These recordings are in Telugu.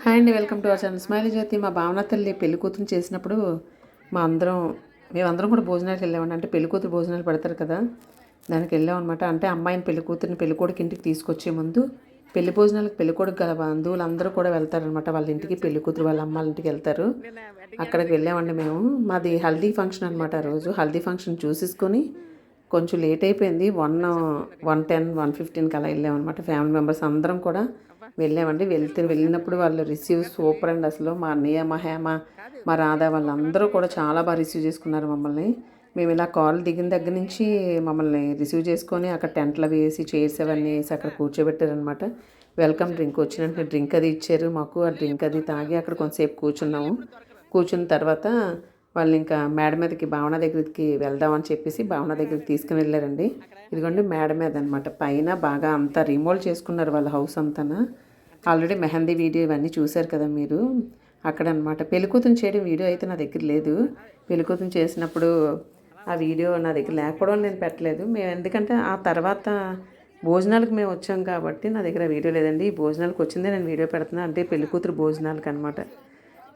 హాయ్ అండి, welcome to our channel smiley Jyothi. మా భావన తల్లి పెళ్లి కూతురు చేసినప్పుడు మేమందరం కూడా భోజనాలకు వెళ్ళామండి. అంటే పెళ్లి కూతురు భోజనాలు పెడతారు కదా, దానికి వెళ్ళామన్నమాట. అంటే అమ్మాయిని పెళ్లి కూతురిని పెళ్లికొడుకు ఇంటికి తీసుకొచ్చే ముందు పెళ్లి భోజనాలకు పెళ్లికొడుకు గల బంధువులు అందరూ కూడా వెళ్తారనమాట. వాళ్ళ ఇంటికి పెళ్లి కూతురు వాళ్ళ అమ్మాళ్ళ ఇంటికి వెళ్తారు. అక్కడికి వెళ్ళామండి మేము. మాది హల్దీ ఫంక్షన్ అనమాట. ఆ రోజు హల్దీ ఫంక్షన్ చూసేసుకొని కొంచెం లేట్ అయిపోయింది. 1:10, 1:15కి అలా వెళ్ళామన్నమాట. ఫ్యామిలీ మెంబర్స్ అందరం కూడా వెళ్ళామండి. వెళ్ళినప్పుడు వాళ్ళు రిసీవ్ సూపర్ అండి. అసలు మా అన్నయ్య, మా హేమ, మా రాధ వాళ్ళందరూ కూడా చాలా బాగా రిసీవ్ చేసుకున్నారు మమ్మల్ని. మేము ఇలా కాల్ దిగిన దగ్గర నుంచి మమ్మల్ని రిసీవ్ చేసుకొని అక్కడ టెంట్లు వేసి చైర్స్ అవన్నీ వేసి అక్కడ కూర్చోబెట్టారనమాట. వెల్కమ్ డ్రింక్ వచ్చినట్టు డ్రింక్ అది ఇచ్చారు మాకు. ఆ డ్రింక్ అది తాగి అక్కడ కొంతసేపు కూర్చున్నాము. కూర్చున్న తర్వాత వాళ్ళు ఇంకా మేడ మీదకి భావన దగ్గరికి వెళ్దామని చెప్పేసి భావన దగ్గరికి తీసుకుని వెళ్ళారండి. ఇదిగోండి మేడ మీద అనమాట. పైన బాగా అంతా రిమోల్డ్ చేసుకున్నారు వాళ్ళ హౌస్ అంతా. ఆల్రెడీ మెహందీ వీడియో ఇవన్నీ చూశారు కదా మీరు. అక్కడ అనమాట పెళ్ళికూతురు చేయడం వీడియో అయితే నా దగ్గర లేదు. పెళ్ళికూతురు చేసినప్పుడు ఆ వీడియో నా దగ్గర లేకపోవడం నేను పెట్టలేదు. మేము ఎందుకంటే ఆ తర్వాత భోజనాలకు మేము వచ్చాం కాబట్టి నా దగ్గర వీడియో లేదండి. ఈ భోజనాలకు వచ్చిందే నేను వీడియో పెడుతున్నాను. అంటే పెళ్ళికూతురు భోజనాలకు అనమాట.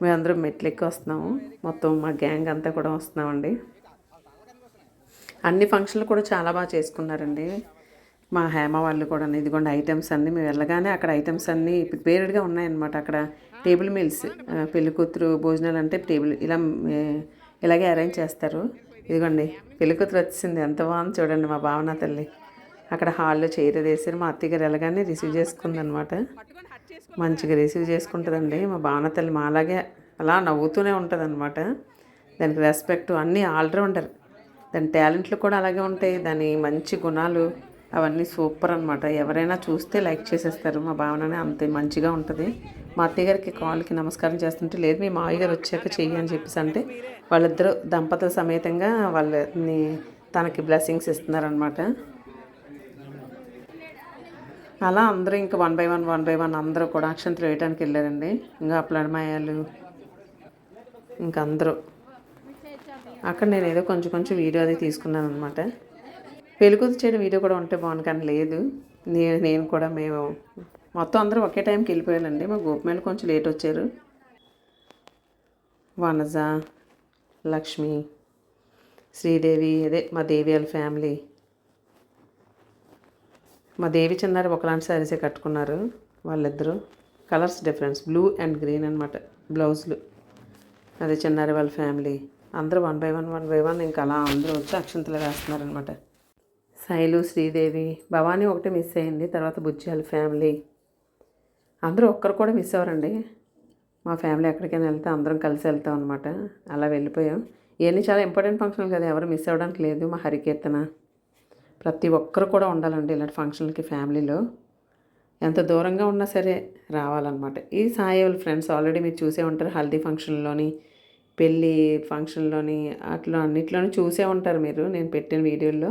మేమందరం మెట్లెక్కి వస్తున్నాము. మొత్తం మా గ్యాంగ్ అంతా కూడా వస్తున్నామండి. అన్ని ఫంక్షన్లు కూడా చాలా బాగా చేసుకున్నారండి మా హేమ వాళ్ళు కూడా. ఇదిగోండి ఐటమ్స్ అన్నీ మేము వెళ్ళగానే అక్కడ ఐటమ్స్ అన్నీ ప్రిపేర్డ్గా ఉన్నాయన్నమాట. అక్కడ టేబుల్ మీల్స్, పెళ్ళికూతురు భోజనాలు అంటే ఇలాగే అరేంజ్ చేస్తారు. ఇదిగోండి పెళ్ళికూతురు వచ్చింది, ఎంత బాగుంది చూడండి మా భావన తల్లి. అక్కడ హాల్లో చైర్ వేసారు. మా అత్తగారు వెళ్ళగానే రిసీవ్ చేసుకుందనమాట. మంచిగా రిసీవ్ చేసుకుంటుందండి మా భావన తల్లి. మా అలాగే అలా నవ్వుతూనే ఉంటుంది అనమాట. దానికి రెస్పెక్ట్ అన్నీ ఆల్రౌండర్. దాని టాలెంట్లు కూడా అలాగే ఉంటాయి. దాని మంచి గుణాలు అవన్నీ సూపర్ అనమాట. ఎవరైనా చూస్తే లైక్ చేసేస్తారు. మా భావననే అంతే మంచిగా ఉంటుంది. మా అత్తయ్య గారికి కాల్కి నమస్కారం చేస్తుంటే, లేదు మీ మావయ్య గారు వచ్చాక చెయ్యి అని చెప్పేసి అంటే వాళ్ళిద్దరూ దంపతుల సమేతంగా వాళ్ళని తనకి బ్లెస్సింగ్స్ ఇస్తున్నారనమాట. అలా అందరూ ఇంకా వన్ బై వన్ అందరూ కూడా అక్షంతలు వేయడానికి వెళ్ళారండి. ఇంకా అప్లడమాయాలు ఇంకా అందరూ అక్కడ నేను ఏదో కొంచెం వీడియో అది తీసుకున్నాను అనమాట. పెళ్ళికూతురు చేయడం వీడియో కూడా ఉంటే బాగుంది, కానీ లేదు. నేను కూడా మేము మొత్తం అందరూ ఒకే టైంకి వెళ్ళిపోయానండి. మా గోపిమేలు కొంచెం లేట్ వచ్చారు. వనజ, లక్ష్మి, శ్రీదేవి, అదే మా దేవి వాళ్ళ ఫ్యామిలీ. మా దేవి చిన్నారు ఒకలాంటి శారీసే కట్టుకున్నారు వాళ్ళిద్దరూ. Colours difference, blue and green అనమాట బ్లౌజులు. అదే చిన్నారి వాళ్ళ ఫ్యామిలీ అందరూ వన్ బై వన్ ఇంకా అలా అందరూ వచ్చి అక్షంతలు వేస్తున్నారనమాట. శైలు, శ్రీదేవి, భవానీ ఒకటే మిస్ అయింది. తర్వాత బుజ్జి వాళ్ళ ఫ్యామిలీ అందరూ ఒక్కరు కూడా మిస్ అవ్వరండి. మా ఫ్యామిలీ ఎక్కడికైనా వెళ్తే అందరం కలిసి వెళ్తాం అనమాట. అలా వెళ్ళిపోయాం. ఇవన్నీ చాలా ఇంపార్టెంట్ ఫంక్షన్లు కదా, ఎవరు మిస్ అవ్వడానికి లేదు. మా హరికీర్తన ప్రతి ఒక్కరు కూడా ఉండాలండి ఇలాంటి ఫంక్షన్లకి. ఫ్యామిలీలో ఎంత దూరంగా ఉన్నా సరే రావాలన్నమాట. ఈ సాయి వాళ్ళ ఫ్రెండ్స్ ఆల్రెడీ మీరు చూసే ఉంటారు. హల్దీ ఫంక్షన్లోని, పెళ్ళి ఫంక్షన్లోని, అట్లా అన్నిట్లోని చూసే ఉంటారు మీరు నేను పెట్టిన వీడియోల్లో.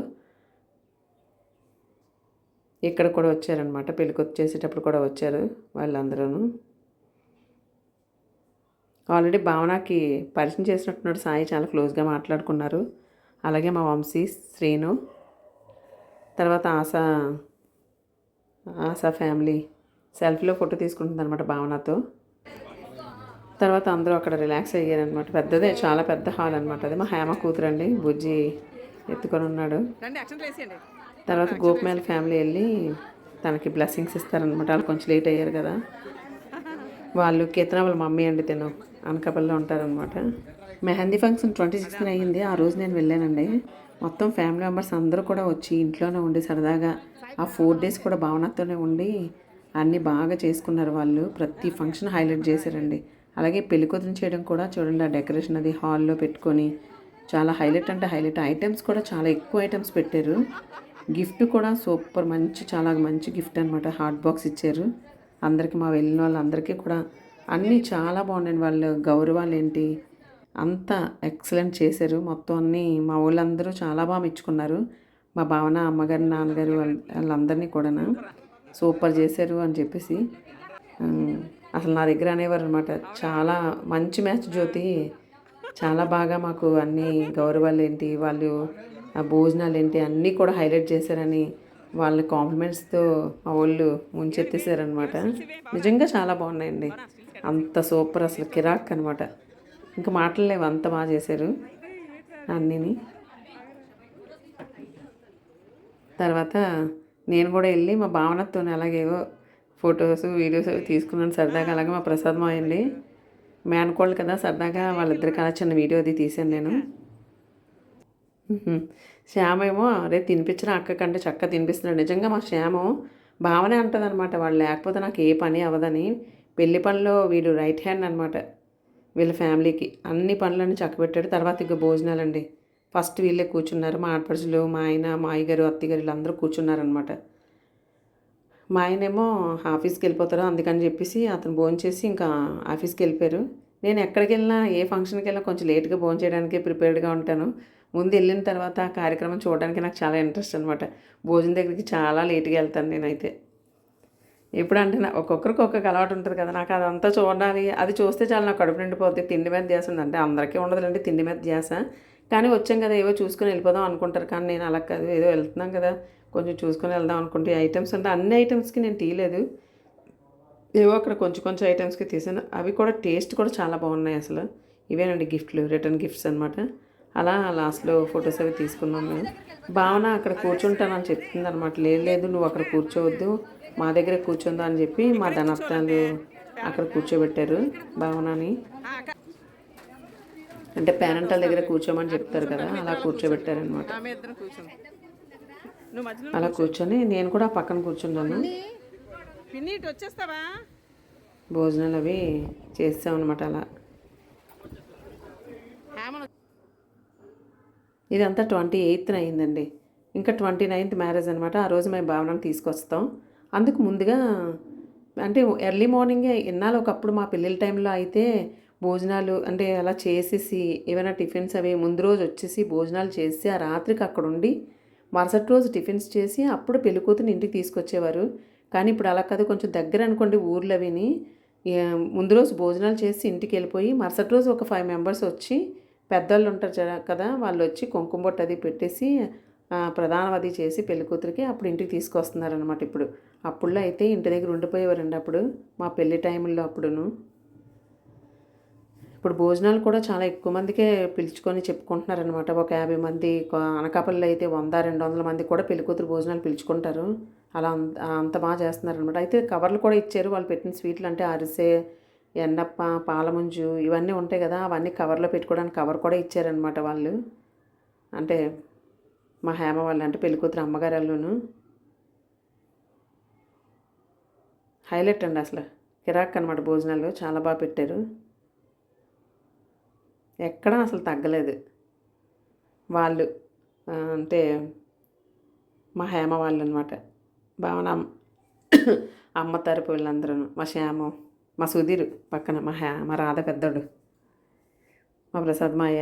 ఇక్కడ కూడా వచ్చారనమాట. పెళ్ళికొచ్చి చేసేటప్పుడు కూడా వచ్చారు వాళ్ళందరూ. ఆల్రెడీ భావనకి పరిచయం చేసినట్టున్నాడు సాయి. చాలా క్లోజ్గా మాట్లాడుకున్నారు. అలాగే మా వంశీ, శ్రీను, తర్వాత ఆశా ఫ్యామిలీ సెల్ఫీలో ఫోటో తీసుకుంటుంది అనమాట భావనతో. తర్వాత అందరూ అక్కడ రిలాక్స్ అయ్యారనమాట. పెద్దదే, చాలా పెద్ద హాల్ అనమాట. అది మా హేమ కూతురు అండి. బుజ్జి ఎత్తుకొని ఉన్నాడు. తర్వాత గోపిమేల ఫ్యామిలీ వెళ్ళి తనకి బ్లెస్సింగ్స్ ఇస్తారనమాట. వాళ్ళు కొంచెం లేట్ అయ్యారు కదా. వాళ్ళు కీర్తన వాళ్ళ మమ్మీ అండి, తిను అనకాపల్లిలో ఉంటారనమాట. మెహందీ ఫంక్షన్ 26న అయ్యింది. ఆ రోజు నేను వెళ్ళానండి. మొత్తం ఫ్యామిలీ మెంబర్స్ అందరూ కూడా వచ్చి ఇంట్లోనే ఉండి సరదాగా ఆ 4 days కూడా భావనతోనే ఉండి అన్నీ బాగా చేసుకున్నారు వాళ్ళు. ప్రతి ఫంక్షన్ హైలైట్ చేశారండి. అలాగే పెళ్ళికూతురు చేయడం కూడా చూడండి. ఆ డెకరేషన్ అది హాల్లో పెట్టుకొని చాలా హైలైట్ అంటే హైలైట్. ఐటమ్స్ కూడా చాలా ఎక్కువ ఐటమ్స్ పెట్టారు. గిఫ్ట్ కూడా సూపర్, చాలా మంచి గిఫ్ట్ అనమాట. హాట్ బాక్స్ ఇచ్చారు అందరికీ. మా వెళ్ళిన వాళ్ళందరికీ కూడా అన్నీ చాలా బాగున్నాయి. వాళ్ళు గౌరవాలు ఏంటి అంతా ఎక్సలెంట్ చేశారు. మొత్తం అన్నీ మా వాళ్ళందరూ చాలా బాగా మెచ్చుకున్నారు. మా భావన అమ్మగారు, నాన్నగారు వాళ్ళందరినీ కూడా సూపర్ చేశారు అని చెప్పేసి అసలు నా దగ్గర అనేవారు అనమాట. చాలా మంచి మ్యాచ్ జ్యోతి, చాలా బాగా మాకు అన్ని గౌరవాలు ఏంటి, వాళ్ళు భోజనాలు ఏంటి అన్నీ కూడా హైలైట్ చేశారని వాళ్ళ కాంప్లిమెంట్స్తో మా వాళ్ళు ముంచెత్తేసారనమాట. నిజంగా చాలా బాగున్నాయండి. అంత సూపర్ అసలు కిరాక్ అనమాట. ఇంకా మాటలేవు, అంత బాగా చేశారు అన్నీని. తర్వాత నేను కూడా వెళ్ళి మా భావనతో అలాగేవో ఫొటోస్ వీడియోస్ అవి తీసుకున్నాను సరదాగా. అలాగే మా ప్రసాద్ మాయండి మేనకోళ్ళు కదా, సరదాగా వాళ్ళిద్దరికి అలా చిన్న వీడియో అది తీశాను నేను. శ్యామేమో అరే తినిపించిన అక్క కంటే చక్కగా తినిపిస్తున్నాడు. నిజంగా మా శ్యాము భావనే అంటుంది అనమాట, వాళ్ళు లేకపోతే నాకు ఏ పని అవ్వదని. పెళ్లి పనిలో వీడు రైట్ హ్యాండ్ అనమాట వీళ్ళ ఫ్యామిలీకి. అన్ని పనులన్నీ చక్కబెట్టాడు. తర్వాత ఇక భోజనాలండి. ఫస్ట్ వీళ్ళే కూర్చున్నారు, మా ఆడపడుచులు, మా ఆయన, మా అయ్యగారు, అత్తగారు వీళ్ళందరూ కూర్చున్నారనమాట. మా ఆయనేమో ఆఫీస్కి వెళ్ళిపోతారు, అందుకని చెప్పేసి అతను భోంచేసి ఇంకా ఆఫీస్కి వెళ్ళిపోయారు. నేను ఎక్కడికి వెళ్ళినా ఏ ఫంక్షన్కి వెళ్ళినా కొంచెం లేట్గా భోంచేయడానికి ప్రిపేర్డ్గా ఉంటాను. ముందు వెళ్ళిన తర్వాత ఆ కార్యక్రమం చూడడానికి నాకు చాలా ఇంట్రెస్ట్ అనమాట. భోజనం దగ్గరికి చాలా లేట్గా వెళ్తాను నేనైతే. ఎప్పుడంటే ఒక్కొక్కరికి ఒక్కొక్క అలవాటు ఉంటుంది కదా, నాకు అదంతా చూడాలి, అది చూస్తే చాలా నాకు కడుపు నిండిపోద్ది. తిండి మీద ధ్యాస ఉంది అంటే అందరికీ ఉండదులేండి తిండి మీద ధ్యాస. కానీ వచ్చాం కదా ఏవో చూసుకొని వెళ్ళిపోదాం అనుకుంటారు, కానీ నేను అలా కాదు, ఏదో వెళ్తున్నాం కదా కొంచెం చూసుకొని వెళ్దాం అనుకుంటే ఐటమ్స్ అంటే అన్ని ఐటమ్స్కి నేను తీయలేదు, ఏవో అక్కడ కొంచెం కొంచెం ఐటమ్స్కి తీసాను. అవి కూడా టేస్ట్ కూడా చాలా బాగున్నాయి అసలు. ఇవేనండి గిఫ్ట్లు, రిటర్న్ గిఫ్ట్స్ అనమాట. అలా లాస్ట్లో ఫొటోస్ అవి తీసుకున్నాం మేము. భావన అక్కడ కూర్చుంటానని చెప్తుంది అనమాట. లేదు నువ్వు అక్కడ కూర్చోవద్దు, మా దగ్గరే కూర్చుందా అని చెప్పి మా ధనత్తాలు అక్కడ కూర్చోబెట్టారు భావనని. అంటే పేరెంటల దగ్గర కూర్చోమని చెప్తారు కదా, అలా కూర్చోబెట్టారనమాట. అలా కూర్చొని నేను కూడా పక్కన కూర్చున్నాను. భోజనాలు అవి చేస్తామన్నమాట. అలా ఇదంతా 28th అయిందండి. ఇంకా 29th మ్యారేజ్ అనమాట. ఆ రోజు మేము భావనను తీసుకొస్తాం. అందుకు ముందుగా అంటే ఎర్లీ మార్నింగే ఇన్నాళ్ళు ఒకప్పుడు మా పెళ్ళిళ్ళ టైంలో అయితే భోజనాలు అంటే అలా చేసేసి ఏమైనా టిఫిన్స్ అవి ముందు రోజు వచ్చేసి భోజనాలు చేసి ఆ రాత్రికి అక్కడ ఉండి మరుసటి రోజు టిఫిన్స్ చేసి అప్పుడు పెళ్ళికూతుని ఇంటికి తీసుకొచ్చేవారు. కానీ ఇప్పుడు అలా కాదు, కొంచెం దగ్గర అనుకోండి ఊర్లో విని ముందు రోజు భోజనాలు చేసి ఇంటికి వెళ్ళిపోయి మరుసటి రోజు ఒక 5 మెంబర్స్ వచ్చి పెద్దవాళ్ళు ఉంటారు కదా, వాళ్ళు వచ్చి కుంకుమ బొట్టు అది పెట్టేసి ప్రధానం అది చేసి పెళ్ళికూతురికి అప్పుడు ఇంటికి తీసుకొస్తున్నారనమాట. ఇప్పుడు అప్పుడులో అయితే ఇంటి దగ్గర ఉండిపోయేవారండి అప్పుడు మా పెళ్లి టైంలో అప్పుడును. ఇప్పుడు భోజనాలు కూడా చాలా ఎక్కువ మందికే పిలుచుకొని చెప్పుకుంటున్నారనమాట. ఒక 50 మంది, అనకాపల్లిలో అయితే 100-200 మంది కూడా పెళ్ళికూతురు భోజనాలు పిలుచుకుంటారు. అలా అంత బాగా చేస్తున్నారనమాట. అయితే కవర్లు కూడా ఇచ్చారు, వాళ్ళు పెట్టిన స్వీట్లు అంటే అరిసె, ఎండప్ప, పాలముంజు ఇవన్నీ ఉంటాయి కదా, అవన్నీ కవర్లో పెట్టుకోవడానికి కవర్ కూడా ఇచ్చారనమాట వాళ్ళు. అంటే మా హేమ వాళ్ళు అంటే పెళ్ళికూతురు అమ్మగారు వాళ్ళును. హైలైట్ అండి అసలు, కిరాక్ అనమాట. భోజనాలు చాలా బాగా పెట్టారు, ఎక్కడా అసలు తగ్గలేదు. వాళ్ళు అంటే మా హేమ వాళ్ళు అనమాట, భావన అమ్మ తరపు వీళ్ళందరూ, మా శ్యాము, మా సుధీర్ పక్కన, మా రాధ పెద్దోడు, మా ప్రసాద్ మాయ,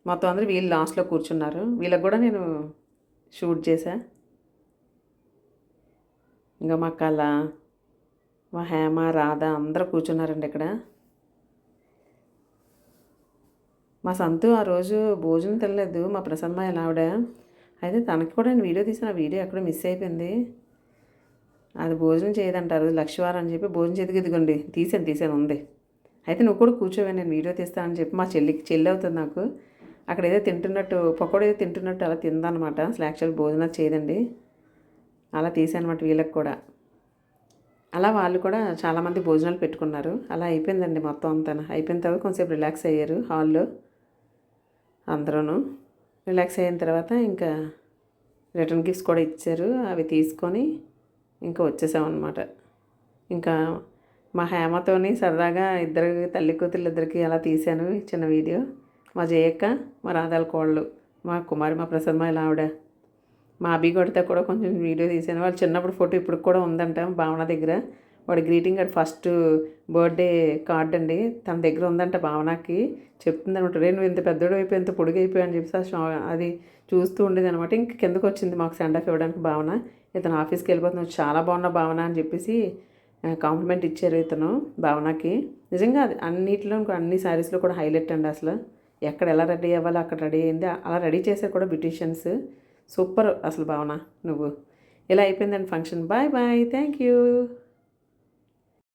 మొత్తం అందరూ వీళ్ళు లాస్ట్లో కూర్చున్నారు. వీళ్ళకి కూడా నేను షూట్ చేశా. ఇంకా మా కళ, మా హేమ, రాధ అందరూ కూర్చున్నారండి ఇక్కడ. మా సంతు ఆ రోజు భోజనం తినలేదు, మా ప్రసాద్ మాయ ఆవిడ. అయితే తనకి కూడా నేను వీడియో తీసిన, ఆ వీడియో ఎక్కడో మిస్ అయిపోయింది. అది భోజనం చేయదంటారు లక్షవారం అని చెప్పి భోజనం చేతికి ఇదిగోండి తీసాను ఉంది. అయితే నువ్వు కూడా కూర్చోవే నేను వీడియో తీస్తానని చెప్పి మా చెల్లి అవుతుంది నాకు. అక్కడ ఏదో తింటున్నట్టు పకోడీ ఏదో తింటున్నట్టు అలా తిందనమాట. అసలు యాక్చువల్ భోజనం చేయదండి. అలా తీసానమాట వీళ్ళకి కూడా. అలా వాళ్ళు కూడా చాలామంది భోజనాలు పెట్టుకున్నారు. అలా అయిపోయిందండి మొత్తం అంతా. అయిపోయిన తర్వాత కొంచెంసేపు రిలాక్స్ అయ్యారు హాల్లో అందరూ. రిలాక్స్ అయిన తర్వాత ఇంకా రిటర్న్ గిఫ్ట్స్ కూడా ఇచ్చారు, అవి తీసుకొని ఇంకా వచ్చేసామన్నమాట. ఇంకా మా హేమతోని సరదాగా ఇద్దరు తల్లి కూతురు ఇద్దరికి అలా తీశాను చిన్న వీడియో. మా జయక్క, మా రాధాల కోళ్ళు, మా కుమారి, మా ప్రసాద్ మా ఆవిడ, మా అభి కొడితే కూడా కొంచెం వీడియో తీశాను. వాళ్ళు చిన్నప్పుడు ఫోటో ఇప్పుడు కూడా ఉందంట భావన దగ్గర. వాడి greeting card first birthday card అండి తన దగ్గర ఉందంట. భావనకి చెప్తుంది అనమాట, రే నువ్వు ఇంత పెద్దోడు అయిపోయి ఇంత పొడుగు అయిపోయి అని చెప్పి అది చూస్తూ ఉండేది అనమాట. ఇంక కిందకు వచ్చింది మాకు సెండ్ ఆఫ్ ఇవ్వడానికి భావన. ఇతను ఆఫీస్కి వెళ్ళిపోతున్నావు, చాలా బాగున్నావు భావన అని చెప్పేసి కాంప్లిమెంట్ ఇచ్చారు ఇతను భావనకి. నిజంగా అది అన్నిట్లో అన్ని శారీస్లో కూడా హైలైట్ అండి అసలు. ఎక్కడ ఎలా రెడీ అవ్వాలో అక్కడ రెడీ అయింది, అలా రెడీ చేశారు కూడా బ్యూటీషియన్స్. సూపర్ అసలు భావన నువ్వు. ఇలా అయిపోయిందండి function. Bye bye, thank you.